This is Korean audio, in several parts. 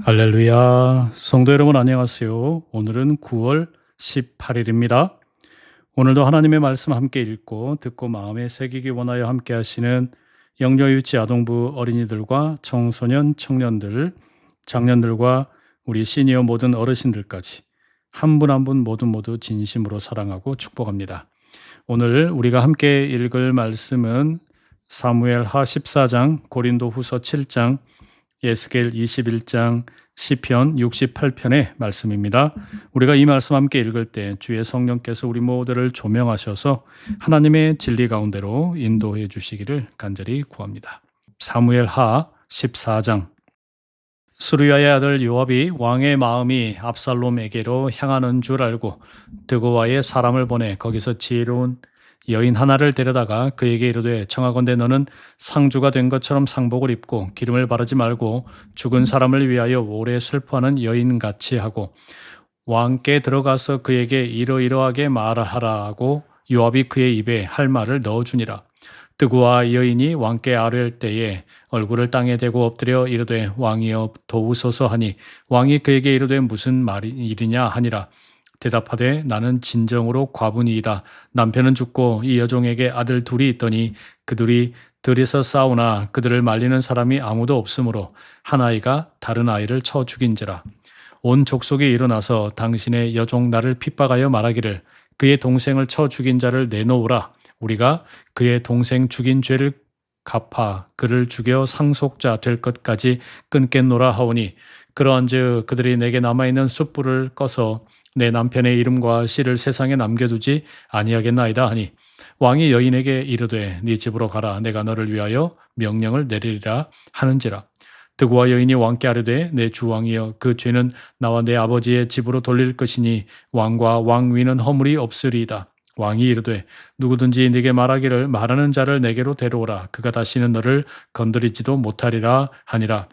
할렐루야. 성도 여러분 안녕하세요. 오늘은 9월 18일입니다. 오늘도 하나님의 말씀 함께 읽고 듣고 마음에 새기기 원하여 함께 하시는 영유치 아동부 어린이들과 청소년, 청년들, 장년들과 우리 시니어 모든 어르신들까지 한 분 한 분 모두 진심으로 사랑하고 축복합니다. 오늘 우리가 함께 읽을 말씀은 사무엘하 14장, 고린도후서 7장, 예스겔 21장, 시편 68편의 말씀입니다. 우리가 이 말씀 함께 읽을 때 주의 성령께서 우리 모두를 조명하셔서 하나님의 진리 가운데로 인도해 주시기를 간절히 구합니다. 사무엘하 14장. 수르야의 아들 요압이 왕의 마음이 압살롬에게로 향하는 줄 알고 드고와의 사람을 보내 거기서 지혜로운 여인 하나를 데려다가 그에게 이르되 청하건대 너는 상주가 된 것처럼 상복을 입고 기름을 바르지 말고 죽은 사람을 위하여 오래 슬퍼하는 여인같이 하고 왕께 들어가서 그에게 이러이러하게 말하라 하고 요압이 그의 입에 할 말을 넣어주니라. 드고와 여인이 왕께 아뢰할 때에 얼굴을 땅에 대고 엎드려 이르되 왕이여 도우소서 하니 왕이 그에게 이르되 무슨 일이냐 하니라. 대답하되 나는 진정으로 과부니이다. 남편은 죽고 이 여종에게 아들 둘이 있더니 그들이 들에서 싸우나 그들을 말리는 사람이 아무도 없으므로 한 아이가 다른 아이를 쳐 죽인지라. 온 족속이 일어나서 당신의 여종 나를 핍박하여 말하기를 그의 동생을 쳐 죽인 자를 내놓으라. 우리가 그의 동생 죽인 죄를 갚아 그를 죽여 상속자 될 것까지 끊겠노라 하오니 그러한즉 그들이 내게 남아있는 숯불을 꺼서 내 남편의 이름과 씨를 세상에 남겨두지 아니하겠나이다 하니 왕이 여인에게 이르되 네 집으로 가라. 내가 너를 위하여 명령을 내리리라 하는지라. 드고와 여인이 왕께 아뢰되 내 주 왕이여 그 죄는 나와 내 아버지의 집으로 돌릴 것이니 왕과 왕위는 허물이 없으리이다. 왕이 이르되 누구든지 네게 말하기를 말하는 자를 내게로 데려오라. 그가 다시는 너를 건드리지도 못하리라 하니라.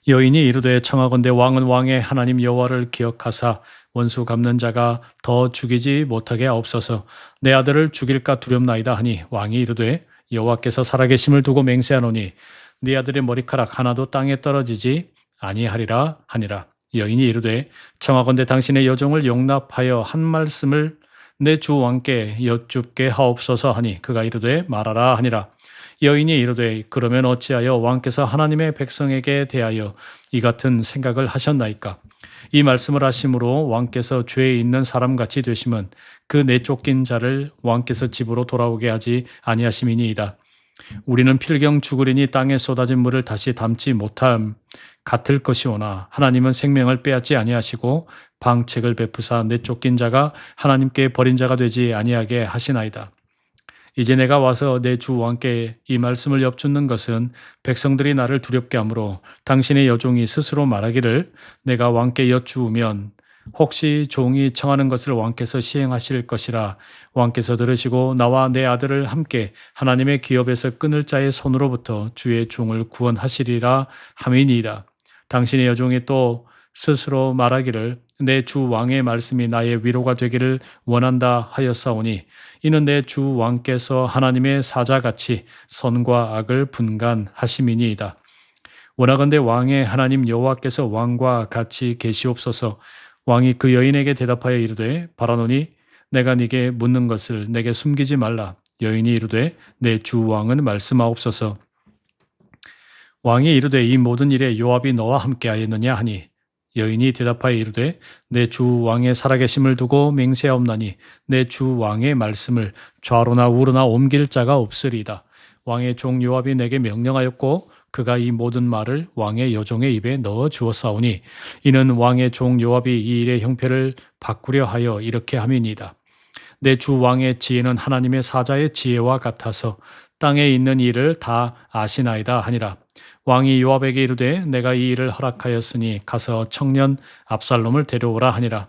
여인이 이르되 청하건대 왕은 왕의 하나님 여호와를 기억하사 원수 갚는 자가 더 죽이지 못하게 하옵소서. 내 아들을 죽일까 두렵나이다 하니 왕이 이르되 여호와께서 살아계심을 두고 맹세하노니 네 아들의 머리카락 하나도 땅에 떨어지지 아니하리라 하니라. 여인이 이르되 청하건대 당신의 여종을 용납하여 한 말씀을 내 주 왕께 여쭙게 하옵소서 하니 그가 이르되 말하라 하니라. 여인이 이르되 그러면 어찌하여 왕께서 하나님의 백성에게 대하여 이 같은 생각을 하셨나이까? 이 말씀을 하심으로 왕께서 죄에 있는 사람같이 되심은 그 내쫓긴 자를 왕께서 집으로 돌아오게 하지 아니하심이니이다. 우리는 필경 죽으리니 땅에 쏟아진 물을 다시 담지 못함 같을 것이오나 하나님은 생명을 빼앗지 아니하시고 방책을 베푸사 내쫓긴 자가 하나님께 버린 자가 되지 아니하게 하시나이다. 이제 내가 와서 내 주 왕께 이 말씀을 엽죽는 것은 백성들이 나를 두렵게 하므로 당신의 여종이 스스로 말하기를 내가 왕께 여쭈으면 혹시 종이 청하는 것을 왕께서 시행하실 것이라. 왕께서 들으시고 나와 내 아들을 함께 하나님의 기업에서 끊을 자의 손으로부터 주의 종을 구원하시리라 함이니이다. 당신의 여종이 또 스스로 말하기를 내 주 왕의 말씀이 나의 위로가 되기를 원한다 하였사오니 이는 내 주 왕께서 하나님의 사자같이 선과 악을 분간하심이니이다. 원하건대 왕의 하나님 여호와께서 왕과 같이 계시옵소서. 왕이 그 여인에게 대답하여 이르되 바라노니 내가 네게 묻는 것을 내게 숨기지 말라. 여인이 이르되 내 주 왕은 말씀하옵소서. 왕이 이르되 이 모든 일에 요압이 너와 함께하였느냐 하니 여인이 대답하여 이르되 내 주 왕의 살아계심을 두고 맹세하옵나니 내 주 왕의 말씀을 좌로나 우로나 옮길 자가 없으리이다. 왕의 종 요압이 내게 명령하였고 그가 이 모든 말을 왕의 여종의 입에 넣어 주었사오니 이는 왕의 종 요압이 이 일의 형편을 바꾸려 하여 이렇게 함이니이다. 내 주 왕의 지혜는 하나님의 사자의 지혜와 같아서 땅에 있는 일을 다 아시나이다 하니라. 왕이 요압에게 이르되 내가 이 일을 허락하였으니 가서 청년 압살롬을 데려오라 하니라.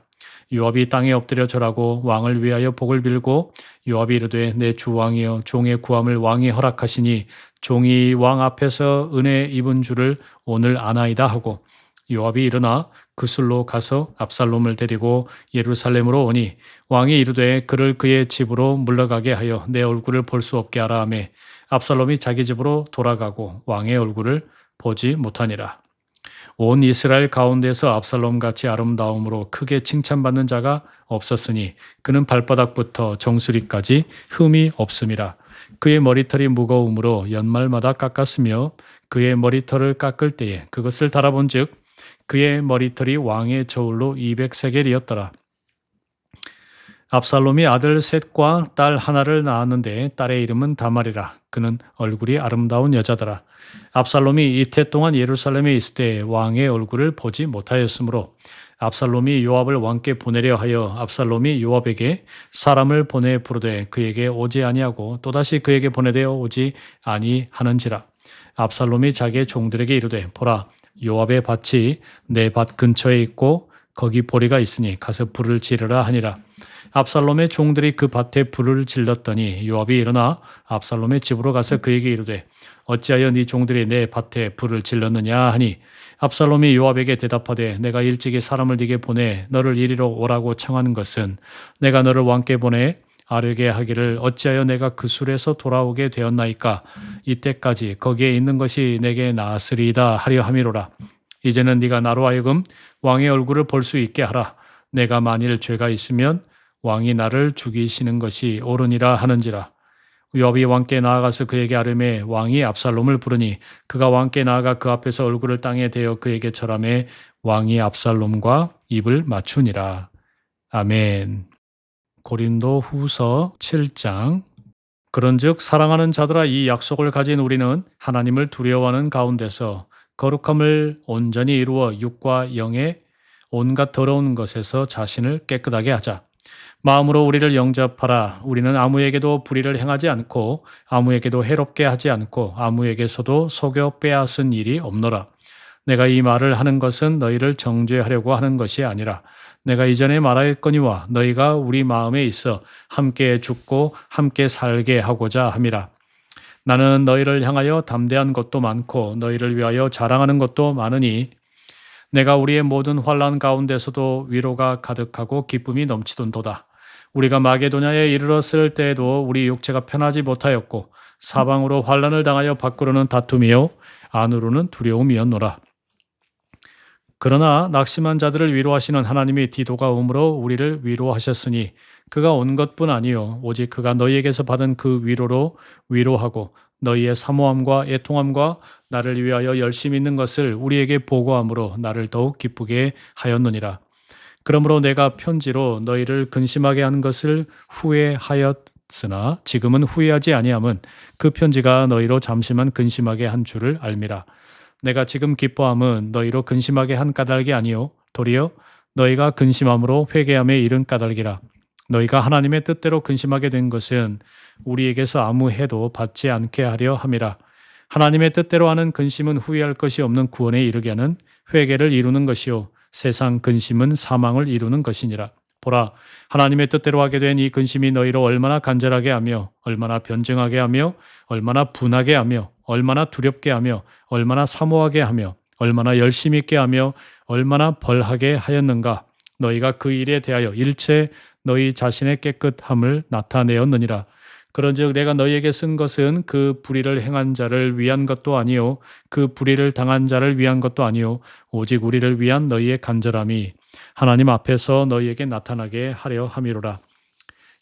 요압이 땅에 엎드려 절하고 왕을 위하여 복을 빌고 요압이 이르되 내 주 왕이여 종의 구함을 왕이 허락하시니 종이 왕 앞에서 은혜 입은 줄을 오늘 아나이다 하고 요압이 일어나 그술로 가서 압살롬을 데리고 예루살렘으로 오니 왕이 이르되 그를 그의 집으로 물러가게 하여 내 얼굴을 볼 수 없게 하라 하매 압살롬이 자기 집으로 돌아가고 왕의 얼굴을 보지 못하니라. 온 이스라엘 가운데서 압살롬같이 아름다움으로 크게 칭찬받는 자가 없었으니 그는 발바닥부터 정수리까지 흠이 없음이라. 그의 머리털이 무거움으로 연말마다 깎았으며 그의 머리털을 깎을 때에 그것을 달아본즉 그의 머리털이 왕의 저울로 200세겔이었더라. 압살롬이 아들 셋과 딸 하나를 낳았는데 딸의 이름은 다말이라. 그는 얼굴이 아름다운 여자더라. 압살롬이 이태 동안 예루살렘에 있을 때 왕의 얼굴을 보지 못하였으므로 압살롬이 요압을 왕께 보내려 하여 압살롬이 요압에게 사람을 보내 부르되 그에게 오지 아니하고 또다시 그에게 보내되어 오지 아니하는지라. 압살롬이 자기의 종들에게 이르되 보라, 요압의 밭이 내 밭 근처에 있고 거기 보리가 있으니 가서 불을 지르라 하니라. 압살롬의 종들이 그 밭에 불을 질렀더니 요압이 일어나 압살롬의 집으로 가서 그에게 이르되 어찌하여 네 종들이 내 밭에 불을 질렀느냐 하니 압살롬이 요압에게 대답하되 내가 일찍이 사람을 네게 보내 너를 이리로 오라고 청하는 것은 내가 너를 왕께 보내 아뢰게 하기를 어찌하여 내가 그 술에서 돌아오게 되었나이까. 이때까지 거기에 있는 것이 내게 나았으리이다 하려 함이로라. 이제는 네가 나로 하여금 왕의 얼굴을 볼 수 있게 하라. 내가 만일 죄가 있으면 왕이 나를 죽이시는 것이 옳으니라 하는지라. 요압이 왕께 나아가서 그에게 아뢰매 왕이 압살롬을 부르니 그가 왕께 나아가 그 앞에서 얼굴을 땅에 대어 그에게 절하매 왕이 압살롬과 입을 맞추니라. 아멘. 고린도 후서 7장. 그런즉 사랑하는 자들아, 이 약속을 가진 우리는 하나님을 두려워하는 가운데서 거룩함을 온전히 이루어 육과 영의 온갖 더러운 것에서 자신을 깨끗하게 하자. 마음으로 우리를 영접하라. 우리는 아무에게도 불의를 행하지 않고 아무에게도 해롭게 하지 않고 아무에게서도 속여 빼앗은 일이 없노라. 내가 이 말을 하는 것은 너희를 정죄하려고 하는 것이 아니라 내가 이전에 말하였거니와 너희가 우리 마음에 있어 함께 죽고 함께 살게 하고자 함이라. 나는 너희를 향하여 담대한 것도 많고 너희를 위하여 자랑하는 것도 많으니 내가 우리의 모든 환난 가운데서도 위로가 가득하고 기쁨이 넘치던도다. 우리가 마게도냐에 이르렀을 때에도 우리 육체가 편하지 못하였고 사방으로 환난을 당하여 밖으로는 다툼이요 안으로는 두려움이었노라. 그러나 낙심한 자들을 위로하시는 하나님이 디도가 오므로 우리를 위로하셨으니 그가 온 것뿐 아니요 오직 그가 너희에게서 받은 그 위로로 위로하고 너희의 사모함과 애통함과 나를 위하여 열심히 있는 것을 우리에게 보고함으로 나를 더욱 기쁘게 하였느니라. 그러므로 내가 편지로 너희를 근심하게 한 것을 후회하였으나 지금은 후회하지 아니함은 그 편지가 너희로 잠시만 근심하게 한 줄을 알미라. 내가 지금 기뻐함은 너희로 근심하게 한 까닭이 아니요 도리어 너희가 근심함으로 회개함에 이른 까닭이라. 너희가 하나님의 뜻대로 근심하게 된 것은 우리에게서 아무 해도 받지 않게 하려 함이라. 하나님의 뜻대로 하는 근심은 후회할 것이 없는 구원에 이르게 하는 회개를 이루는 것이요 세상 근심은 사망을 이루는 것이니라. 보라, 하나님의 뜻대로 하게 된 이 근심이 너희로 얼마나 간절하게 하며 얼마나 변증하게 하며 얼마나 분하게 하며 얼마나 두렵게 하며 얼마나 사모하게 하며 얼마나 열심히 있게 하며 얼마나 벌하게 하였는가. 너희가 그 일에 대하여 일체 너희 자신의 깨끗함을 나타내었느니라. 그런즉 내가 너희에게 쓴 것은 그 불의를 행한 자를 위한 것도 아니요 그 불의를 당한 자를 위한 것도 아니요 오직 우리를 위한 너희의 간절함이 하나님 앞에서 너희에게 나타나게 하려 함이로라.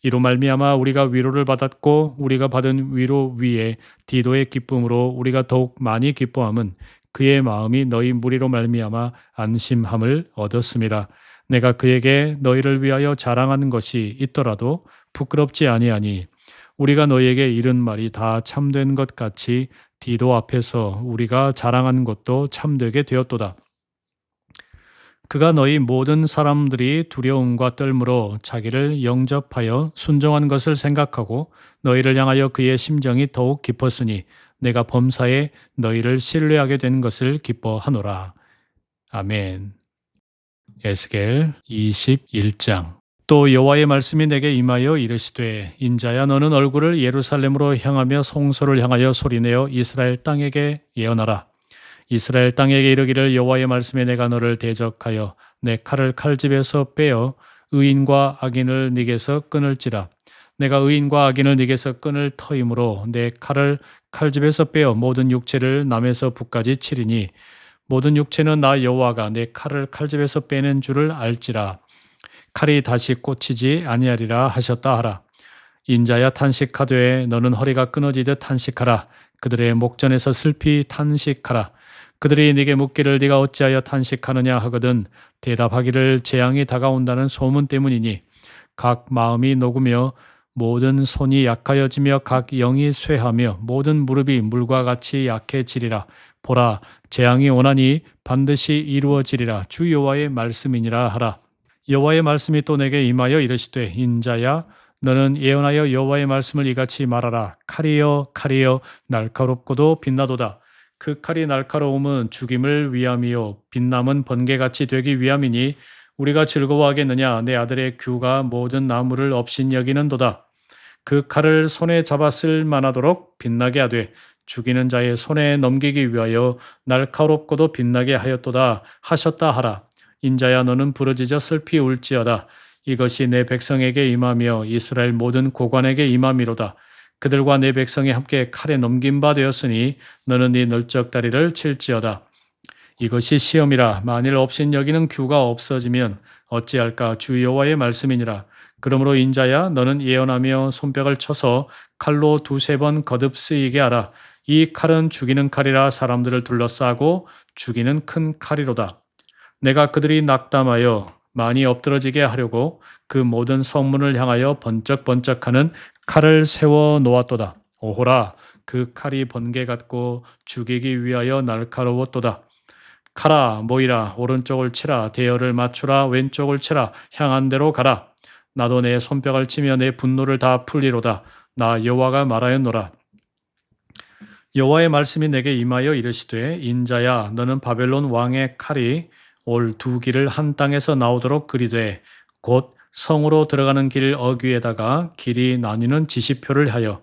이로 말미암아 우리가 위로를 받았고 우리가 받은 위로 위에 디도의 기쁨으로 우리가 더욱 많이 기뻐함은 그의 마음이 너희 무리로 말미암아 안심함을 얻었습니다. 내가 그에게 너희를 위하여 자랑하는 것이 있더라도 부끄럽지 아니하니 우리가 너희에게 이른 말이 다 참된 것 같이 디도 앞에서 우리가 자랑한 것도 참되게 되었도다. 그가 너희 모든 사람들이 두려움과 떨므로 자기를 영접하여 순종한 것을 생각하고 너희를 향하여 그의 심정이 더욱 깊었으니 내가 범사에 너희를 신뢰하게 된 것을 기뻐하노라. 아멘. 에스겔 21장. 또 여호와의 말씀이 내게 임하여 이르시되 인자야 너는 얼굴을 예루살렘으로 향하며 성소를 향하여 소리내어 이스라엘 땅에게 예언하라. 이스라엘 땅에게 이르기를 여호와의 말씀에 내가 너를 대적하여 내 칼을 칼집에서 빼어 의인과 악인을 네게서 끊을지라. 내가 의인과 악인을 네게서 끊을 터이므로 내 칼을 칼집에서 빼어 모든 육체를 남에서 북까지 치리니 모든 육체는 나 여호와가 내 칼을 칼집에서 빼낸 줄을 알지라. 칼이 다시 꽂히지 아니하리라 하셨다 하라. 인자야 탄식하되 너는 허리가 끊어지듯 탄식하라. 그들의 목전에서 슬피 탄식하라. 그들이 네게 묻기를 네가 어찌하여 탄식하느냐 하거든 대답하기를 재앙이 다가온다는 소문 때문이니 각 마음이 녹으며 모든 손이 약하여지며 각 영이 쇠하며 모든 무릎이 물과 같이 약해지리라. 보라 재앙이 오나니 반드시 이루어지리라. 주 여호와의 말씀이니라 하라. 여호와의 말씀이 또 내게 임하여 이르시되 인자야 너는 예언하여 여호와의 말씀을 이같이 말하라. 칼이여 칼이여 날카롭고도 빛나도다. 그 칼이 날카로움은 죽임을 위함이요 빛남은 번개같이 되기 위함이니 우리가 즐거워하겠느냐. 내 아들의 규가 모든 나무를 업신여기는도다. 그 칼을 손에 잡았을 만하도록 빛나게 하되 죽이는 자의 손에 넘기기 위하여 날카롭고도 빛나게 하였도다 하셨다 하라. 인자야 너는 부르짖어 슬피 울지어다. 이것이 내 백성에게 임하며 이스라엘 모든 고관에게 임함이로다. 그들과 내 백성이 함께 칼에 넘긴 바 되었으니 너는 네 널쩍다리를 칠지어다. 이것이 시험이라. 만일 업신여기는 규가 없어지면 어찌할까. 주 여호와의 말씀이니라. 그러므로 인자야 너는 예언하며 손뼉을 쳐서 칼로 두세 번 거듭 쓰이게 하라. 이 칼은 죽이는 칼이라. 사람들을 둘러싸고 죽이는 큰 칼이로다. 내가 그들이 낙담하여 많이 엎드러지게 하려고 그 모든 성문을 향하여 번쩍번쩍하는 칼을 세워 놓았도다. 오호라 그 칼이 번개 같고 죽이기 위하여 날카로웠도다. 칼아 모이라. 오른쪽을 치라. 대열을 맞추라. 왼쪽을 치라. 향한 대로 가라. 나도 내 손뼉을 치며 내 분노를 다 풀리로다. 나 여호와가 말하였노라. 여호와의 말씀이 내게 임하여 이르시되 인자야 너는 바벨론 왕의 칼이 올 두 길을 한 땅에서 나오도록 그리되 곧 성으로 들어가는 길 어귀에다가 길이 나뉘는 지시표를 하여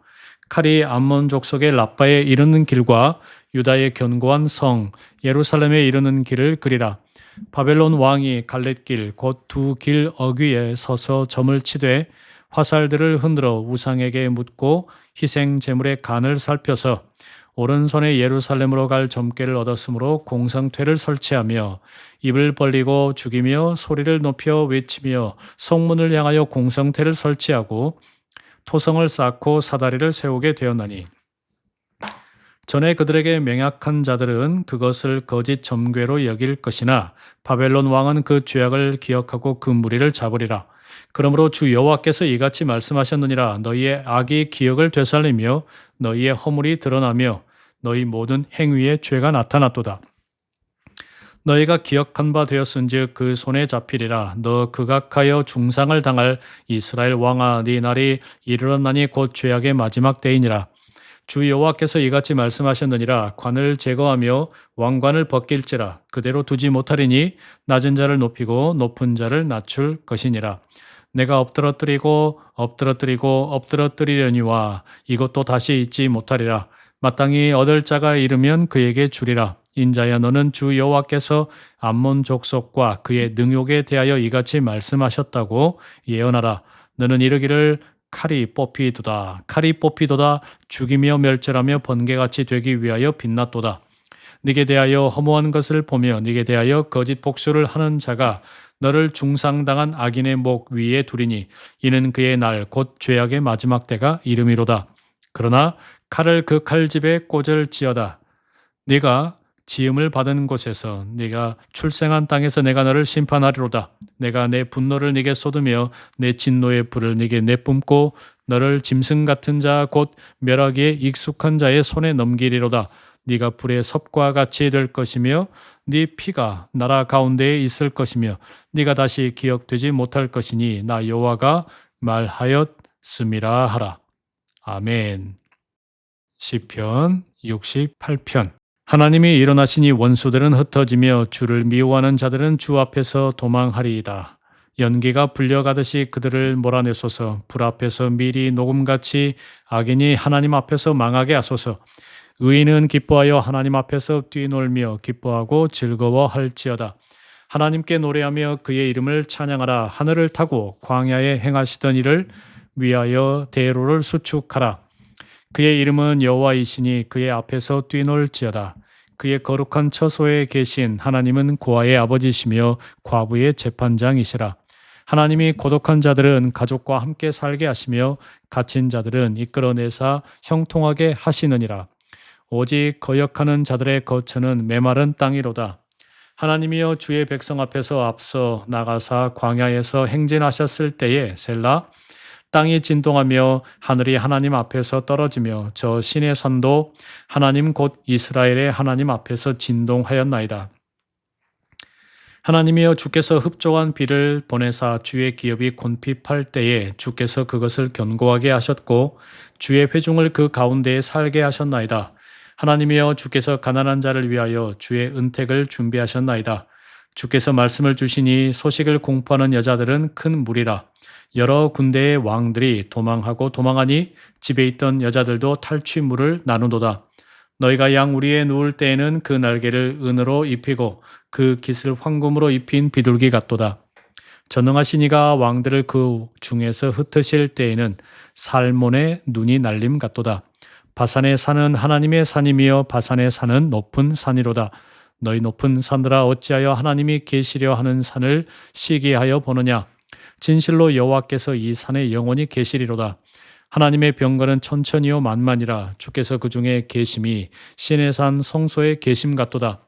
칼이 암몬 족속의 라빠에 이르는 길과 유다의 견고한 성 예루살렘에 이르는 길을 그리라. 바벨론 왕이 갈렛길 곧 두 길 어귀에 서서 점을 치되 화살들을 흔들어 우상에게 묻고 희생 제물의 간을 살펴서 오른손에 예루살렘으로 갈 점괘를 얻었으므로 공성퇴를 설치하며 입을 벌리고 죽이며 소리를 높여 외치며 성문을 향하여 공성퇴를 설치하고 토성을 쌓고 사다리를 세우게 되었나니 전에 그들에게 맹약한 자들은 그것을 거짓 점괘로 여길 것이나 바벨론 왕은 그 죄악을 기억하고 그 무리를 잡으리라. 그러므로 주 여호와께서 이같이 말씀하셨느니라. 너희의 악이 기억을 되살리며 너희의 허물이 드러나며 너희 모든 행위의 죄가 나타났도다. 너희가 기억한 바 되었은즉 그 손에 잡히리라. 너 극악하여 중상을 당할 이스라엘 왕아 네 날이 이르렀나니 곧 죄악의 마지막 때이니라. 주 여호와께서 이같이 말씀하셨느니라. 관을 제거하며 왕관을 벗길지라. 그대로 두지 못하리니 낮은 자를 높이고 높은 자를 낮출 것이니라. 내가 엎드러뜨리려니와 이것도 다시 잊지 못하리라. 마땅히 얻을 자가 이르면 그에게 주리라. 인자야 너는 주 여호와께서 암몬 족속과 그의 능욕에 대하여 이같이 말씀하셨다고 예언하라. 너는 이르기를 칼이 뽑히도다. 죽이며 멸절하며 번개같이 되기 위하여 빛났도다. 네게 대하여 허무한 것을 보며 네게 대하여 거짓 복수를 하는 자가 너를 중상당한 악인의 목 위에 두리니 이는 그의 날 곧 죄악의 마지막 때가 이름이로다. 그러나 칼을 그 칼집에 꽂을지어다. 네가 지음을 받은 곳에서 네가 출생한 땅에서 내가 너를 심판하리로다. 내가 내 분노를 네게 쏟으며 내 진노의 불을 네게 내뿜고 너를 짐승 같은 자 곧 멸하기에 익숙한 자의 손에 넘기리로다. 네가 불의 섭과 같이 될 것이며 네 피가 나라 가운데에 있을 것이며 네가 다시 기억되지 못할 것이니 나 여호와가 말하였음이라 하라. 아멘. 시편 68편. 하나님이 일어나시니 원수들은 흩어지며 주를 미워하는 자들은 주 앞에서 도망하리이다. 연기가 불려가듯이 그들을 몰아내소서. 불 앞에서 밀이 녹음같이 악인이 하나님 앞에서 망하게 하소서. 의인은 기뻐하여 하나님 앞에서 뛰놀며 기뻐하고 즐거워할지어다. 하나님께 노래하며 그의 이름을 찬양하라. 하늘을 타고 광야에 행하시던 일을 위하여 대로를 수축하라. 그의 이름은 여호와이시니 그의 앞에서 뛰놀지어다. 그의 거룩한 처소에 계신 하나님은 고아의 아버지시며 과부의 재판장이시라. 하나님이 고독한 자들은 가족과 함께 살게 하시며 갇힌 자들은 이끌어내사 형통하게 하시느니라. 오직 거역하는 자들의 거처는 메마른 땅이로다. 하나님이여 주의 백성 앞에서 앞서 나가사 광야에서 행진하셨을 때에 셀라 땅이 진동하며 하늘이 하나님 앞에서 떨어지며 저 신의 산도 하나님 곧 이스라엘의 하나님 앞에서 진동하였나이다. 하나님이여 주께서 흡족한 비를 보내사 주의 기업이 곤핍할 때에 주께서 그것을 견고하게 하셨고 주의 회중을 그 가운데에 살게 하셨나이다. 하나님이여 주께서 가난한 자를 위하여 주의 은택을 준비하셨나이다. 주께서 말씀을 주시니 소식을 공포하는 여자들은 큰 무리라. 여러 군대의 왕들이 도망하고 도망하니 집에 있던 여자들도 탈취물을 나누도다. 너희가 양 우리에 누울 때에는 그 날개를 은으로 입히고 그 깃을 황금으로 입힌 비둘기 같도다. 전능하신 이가 왕들을 그 중에서 흩으실 때에는 살몬의 눈이 날림 같도다. 바산의 산은 하나님의 산이며 바산의 산은 높은 산이로다. 너희 높은 산들아 어찌하여 하나님이 계시려 하는 산을 시기하여 보느냐. 진실로 여호와께서 이 산에 영원히 계시리로다. 하나님의 병거는 천천히요 만만이라. 주께서 그 중에 계심이 신의 산 성소에 계심 같도다.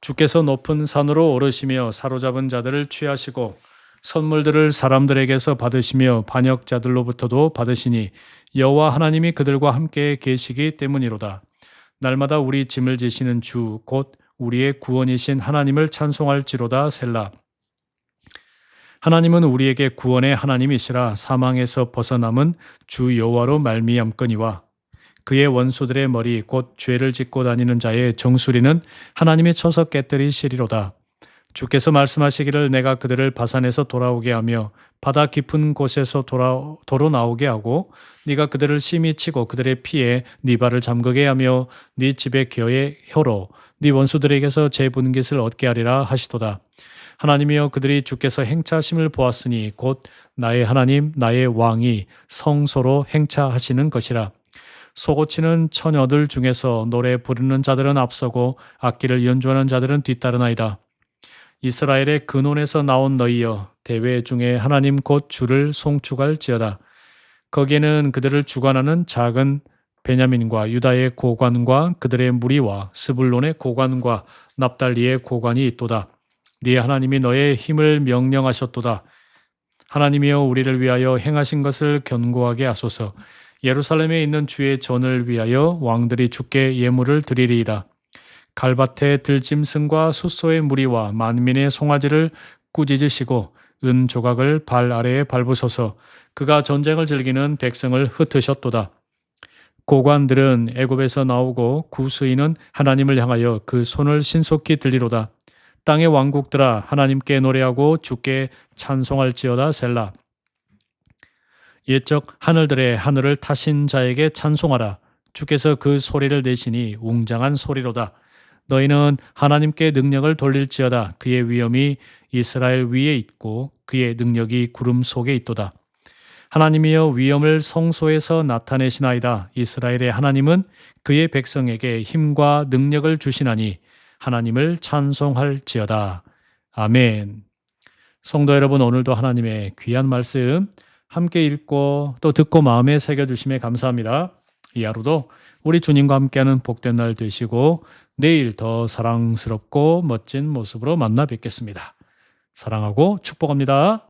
주께서 높은 산으로 오르시며 사로잡은 자들을 취하시고 선물들을 사람들에게서 받으시며 반역자들로부터도 받으시니 여호와 하나님이 그들과 함께 계시기 때문이로다. 날마다 우리 짐을 지시는 주 곧 우리의 구원이신 하나님을 찬송할지로다. 셀라. 하나님은 우리에게 구원의 하나님이시라. 사망에서 벗어남은 주 여호와로 말미암거니와 그의 원수들의 머리 곧 죄를 짓고 다니는 자의 정수리는 하나님의 쳐서 깨뜨리시리로다. 주께서 말씀하시기를 내가 그들을 바산에서 돌아오게 하며 바다 깊은 곳에서 도로 나오게 하고 네가 그들을 심히 치고 그들의 피에 네 발을 잠그게 하며 네 집의 겨의 혀로 네 원수들에게서 재분깃을 얻게 하리라 하시도다. 하나님이여 그들이 주께서 행차하심을 보았으니 곧 나의 하나님 나의 왕이 성소로 행차하시는 것이라. 소고치는 처녀들 중에서 노래 부르는 자들은 앞서고 악기를 연주하는 자들은 뒤따르나이다. 이스라엘의 근원에서 나온 너희여 대회 중에 하나님 곧 주를 송축할지어다. 거기에는 그들을 주관하는 작은 베냐민과 유다의 고관과 그들의 무리와 스불론의 고관과 납달리의 고관이 있도다. 네 하나님이 너의 힘을 명령하셨도다. 하나님이여 우리를 위하여 행하신 것을 견고하게 하소서. 예루살렘에 있는 주의 전을 위하여 왕들이 주께 예물을 드리리이다. 갈밭의 들짐승과 숫소의 무리와 만민의 송아지를 꾸짖으시고 은 조각을 발 아래에 밟으소서. 그가 전쟁을 즐기는 백성을 흩으셨도다. 고관들은 애굽에서 나오고 구스인은 하나님을 향하여 그 손을 신속히 들리로다. 땅의 왕국들아 하나님께 노래하고 주께 찬송할지어다. 셀라. 옛적 하늘들의 하늘을 타신 자에게 찬송하라. 주께서 그 소리를 내시니 웅장한 소리로다. 너희는 하나님께 능력을 돌릴지어다. 그의 위엄이 이스라엘 위에 있고 그의 능력이 구름 속에 있도다. 하나님이여 위엄을 성소에서 나타내시나이다. 이스라엘의 하나님은 그의 백성에게 힘과 능력을 주시나니 하나님을 찬송할지어다. 아멘. 성도 여러분, 오늘도 하나님의 귀한 말씀 함께 읽고 또 듣고 마음에 새겨주심에 감사합니다. 이 하루도 우리 주님과 함께하는 복된 날 되시고 내일 더 사랑스럽고 멋진 모습으로 만나 뵙겠습니다. 사랑하고 축복합니다.